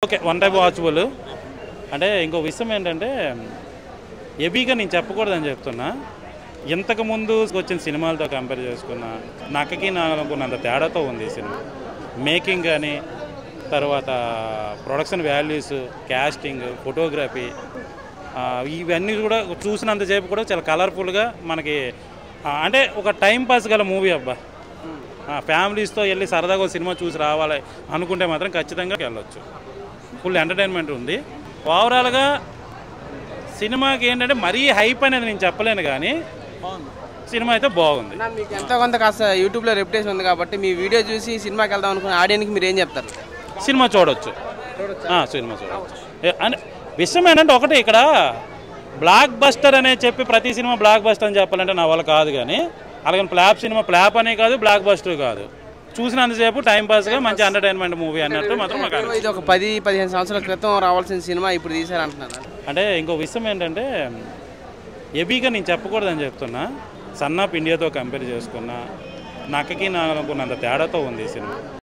Okay, one type watchable. అంటే ఇంకో విషయం ఏంటంటే హెవీగా నేను చెప్పకూడదని చెప్తున్నా. ఇంతకుముందు వచ్చిన సినిమాలతో కంపేర్ చేసుకున్నా నక్కకి నాకున్నంత తేడాతో ఉంది ఈ సినిమా. మేకింగ్ కానీ, తర్వాత ప్రొడక్షన్ వాల్యూస్, క్యాస్టింగ్, ఫోటోగ్రఫీ, ఇవన్నీ కూడా చూసినంతసేపు కూడా చాలా కలర్ఫుల్గా మనకి అంటే ఒక టైం పాస్ గల మూవీ అబ్బా. ఫ్యామిలీస్తో వెళ్ళి సరదాగా ఒక సినిమా చూసి రావాలి అనుకుంటే మాత్రం ఖచ్చితంగా వెళ్ళొచ్చు. ఫుల్ ఎంటర్టైన్మెంట్ ఉంది. ఓవరాల్గా సినిమాకి ఏంటంటే మరీ హైప్ అనేది నేను చెప్పలేను, కానీ సినిమా అయితే బాగుంది. మీకు ఎంతో కొంత కాస్త యూట్యూబ్లో రెప్యుటేషన్ ఉంది కాబట్టి మీ వీడియో చూసి సినిమాకి వెళ్దాం అనుకున్న ఆడియన్స్కి మీరు ఏం చెప్తారు? సినిమా చూడొచ్చు, సినిమా చూడవచ్చు. అంటే విషయం ఏంటంటే ఒకటి, ఇక్కడ బ్లాక్ బస్టర్ అనే చెప్పి ప్రతి సినిమా బ్లాక్ బస్టర్ అని చెప్పాలంటే నా వల్ల కాదు, కానీ అలాగే ఫ్లాప్ సినిమా ఫ్లాప్ అనే కాదు, బ్లాక్ బస్టర్ కాదు. చూసినంతసేపు టైంపాస్గా మంచి ఎంటర్టైన్మెంట్ మూవీ అన్నట్టు మాత్రం నాకు అనిపిస్తుంది. ఇది ఒక 10-15 సంవత్సరాల క్రితం రావాల్సిన సినిమా ఇప్పుడు తీశారంటున్నారు. అంటే ఇంకో విషయం ఏంటంటే హెవీగా నేను చెప్పకూడదని చెప్తున్నా. సన్ ఆఫ్ ఇండియాతో కంపేర్ చేసుకున్నా నక్కకి నాకున్నంత తేడాతో ఉంది ఈ సినిమా.